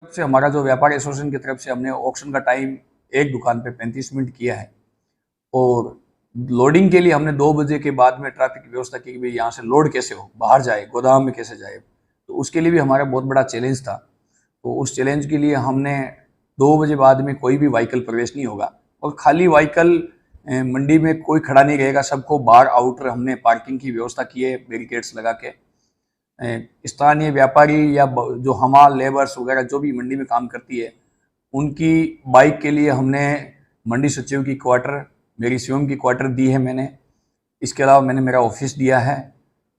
से हमारा जो व्यापारी एसोसिएशन की तरफ से हमने ऑक्शन का टाइम एक दुकान पे 35 मिनट किया है और लोडिंग के लिए हमने 2 बजे के बाद में ट्रैफिक की व्यवस्था की कि भाई यहाँ से लोड कैसे हो, बाहर जाए, गोदाम में कैसे जाए। तो उसके लिए भी हमारा बहुत बड़ा चैलेंज था। तो उस चैलेंज के लिए हमने 2 बजे बाद में कोई भी व्हीकल प्रवेश नहीं होगा और खाली व्हीकल मंडी में कोई खड़ा नहीं रहेगा, सबको बाहर आउटर हमने पार्किंग की व्यवस्था की है बैरिकेड्स लगा के। स्थानीय व्यापारी या जो हमाल लेबर्स वगैरह जो भी मंडी में काम करती है उनकी बाइक के लिए हमने मंडी सचिव की क्वार्टर, मेरी स्वयं की क्वार्टर दी है मैंने। इसके अलावा मैंने मेरा ऑफिस दिया है।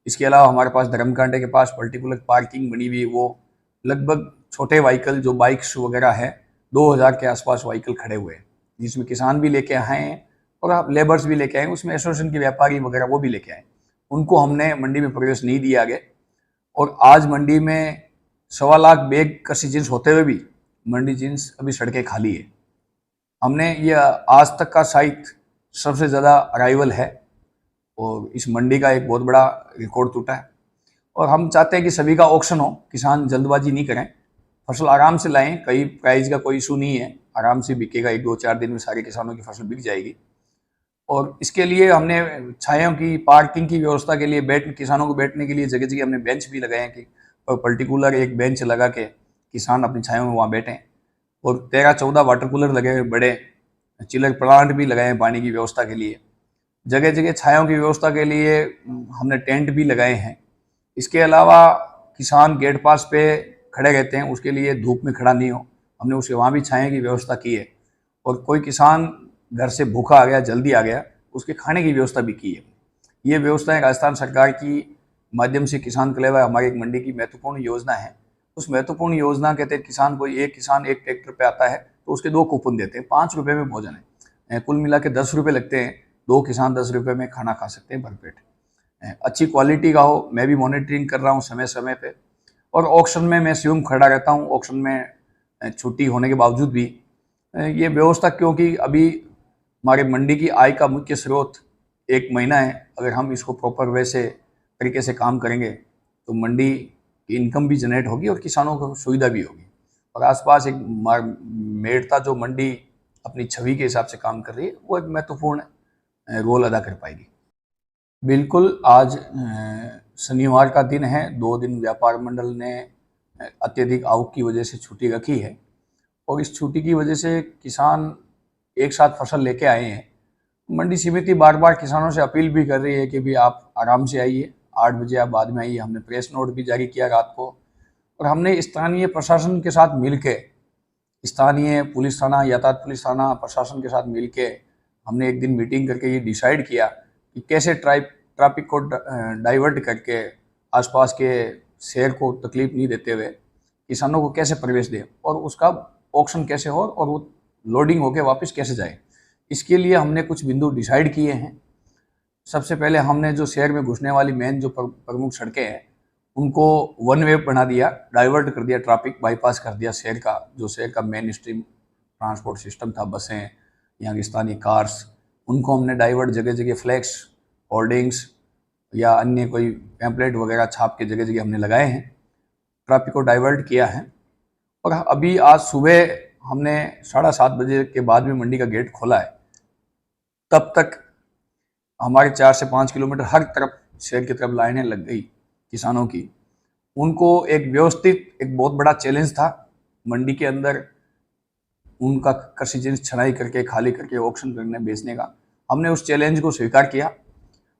इसके अलावा हमारे पास धर्मकांडे के पास पर्टिकुलर पार्किंग बनी हुई है, वो लगभग छोटे व्हीकल जो बाइक्स वगैरह है 2000 के आसपास व्हीकल खड़े हुए हैं, जिसमें किसान भी लेके आए हैं और आप लेबर्स भी लेके आए, उसमें एसोसिएशन के व्यापारी वगैरह वो भी लेके आए। उनको हमने मंडी में प्रवेश नहीं दिया आगे। और आज मंडी में 1.25 लाख बैग कृषि जींस होते हुए भी मंडी जींस अभी सड़कें खाली है। हमने ये आज तक का शायद सबसे ज़्यादा अराइवल है और इस मंडी का एक बहुत बड़ा रिकॉर्ड टूटा है। और हम चाहते हैं कि सभी का ऑक्शन हो, किसान जल्दबाजी नहीं करें, फसल आराम से लाएं। कई प्राइस का कोई इशू नहीं है, आराम से बिकेगा, 1-2-4 दिन में सारे किसानों की फसल बिक जाएगी। और इसके लिए हमने छायों की, पार्किंग की व्यवस्था के लिए, किसानों को बैठने के लिए जगह जगह हमने बेंच भी लगाए हैं कि पर्टिकुलर एक बेंच लगा के किसान अपनी छायों में वहाँ बैठें। और 13-14 वाटर कूलर लगे हुए, बड़े चिलर प्लांट भी लगाए हैं पानी की व्यवस्था के लिए। जगह जगह छायों की व्यवस्था के लिए हमने टेंट भी लगाए हैं। इसके अलावा किसान गेट पास पे खड़े रहते हैं, उसके लिए धूप में खड़ा नहीं हो, हमने उसके वहाँ भी छाया की व्यवस्था की है। और कोई किसान घर से भूखा आ गया, जल्दी आ गया, उसके खाने की व्यवस्था भी की है। ये व्यवस्थाएं राजस्थान सरकार की माध्यम से किसान कलेवा हमारी एक मंडी की महत्वपूर्ण योजना है। उस महत्वपूर्ण योजना के तहत एक किसान एक ट्रैक्टर पे आता है तो उसके 2 कूपन देते हैं, 5 रुपये में भोजन है, कुल मिला के 10 रुपये लगते हैं। 2 किसान 10 रुपये में खाना खा सकते हैं भरपेट। अच्छी क्वालिटी का हो, मैं भी मॉनिटरिंग कर रहा हूँ समय समय पे। और ऑक्शन में मैं स्वयं खड़ा रहता हूँ, ऑक्शन में छुट्टी होने के बावजूद भी ये व्यवस्था, क्योंकि अभी हमारे मंडी की आय का मुख्य स्रोत 1 महीना है। अगर हम इसको प्रॉपर वैसे तरीके से काम करेंगे तो मंडी की इनकम भी जनरेट होगी और किसानों को सुविधा भी होगी। और आसपास एक मेड़ता जो मंडी अपनी छवि के हिसाब से काम कर रही है, वो एक महत्वपूर्ण रोल अदा कर पाएगी। बिल्कुल, आज शनिवार का दिन है। 2 दिन व्यापार मंडल ने अत्यधिक आवक की वजह से छुट्टी रखी है और इस छुट्टी की वजह से किसान एक साथ फसल लेके आए हैं। मंडी समिति बार बार किसानों से अपील भी कर रही है कि भी आप आराम से आइए, 8 बजे आप बाद में आइए। हमने प्रेस नोट भी जारी किया रात को और हमने स्थानीय प्रशासन के साथ मिलके, स्थानीय पुलिस थाना, यातायात पुलिस थाना प्रशासन के साथ मिलके हमने एक दिन मीटिंग करके ये डिसाइड किया कि कैसे ट्रैफिक को डाइवर्ट करके आसपास के शहर को तकलीफ नहीं देते हुए किसानों को कैसे प्रवेश दें और उसका ऑक्शन कैसे हो और वो लोडिंग होके वापस कैसे जाए। इसके लिए हमने कुछ बिंदु डिसाइड किए हैं। सबसे पहले हमने जो शहर में घुसने वाली मेन जो प्रमुख सड़कें हैं उनको वन वे बना दिया, डाइवर्ट कर दिया, ट्रैफिक बाईपास कर दिया शहर का, जो शहर का मेन स्ट्रीम ट्रांसपोर्ट सिस्टम था, बसें, यहाँ की स्थानीय कार्स, उनको हमने डाइवर्ट, जगह जगह फ्लैक्स, होर्डिंग्स या अन्य कोई पैम्पलेट वगैरह छाप के जगह जगह हमने लगाए हैं, ट्रैफिक को डाइवर्ट किया है। और अभी आज सुबह हमने 7:30 बजे के बाद में मंडी का गेट खोला है। तब तक हमारे 4 से 5 किलोमीटर हर तरफ शहर की तरफ लाइनें लग गई किसानों की। उनको एक व्यवस्थित, एक बहुत बड़ा चैलेंज था मंडी के अंदर उनका कृषि जींस छनाई करके, खाली करके ऑक्शन करने, बेचने का। हमने उस चैलेंज को स्वीकार किया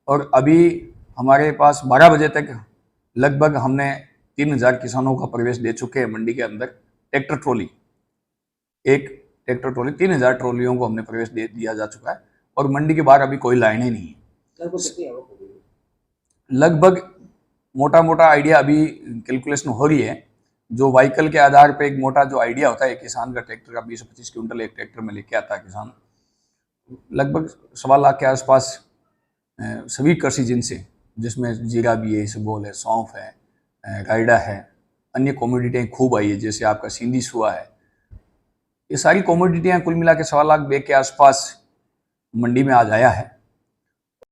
और अभी हमारे पास 12 बजे तक लगभग हमने 3000 किसानों का प्रवेश दे चुके हैं मंडी के अंदर। ट्रैक्टर ट्रॉली, एक ट्रैक्टर ट्रॉली, 3000 ट्रॉलियों को हमने प्रवेश दे दिया जा चुका है और मंडी के बाहर अभी कोई लाइनें नहीं है। लगभग मोटा मोटा आइडिया अभी कैलकुलेशन हो रही है, जो व्हीकल के आधार पे एक मोटा जो आइडिया होता है किसान का, ट्रैक्टर का 20-25 क्विंटल एक ट्रैक्टर में लेके आता है किसान, लगभग 1.25 लाख के आसपास सभी कृषि जिनसे, जिसमें जीरा भी है, इसबगोल है, सौंफ है, रायडा है, अन्य कॉमोडिटियाँ खूब आई है, जैसे आपका सिंधी सुआ है। ये सारी कॉमोडिटियाँ कुल मिला के 1.25 लाख बैग के आसपास मंडी में आज आया है।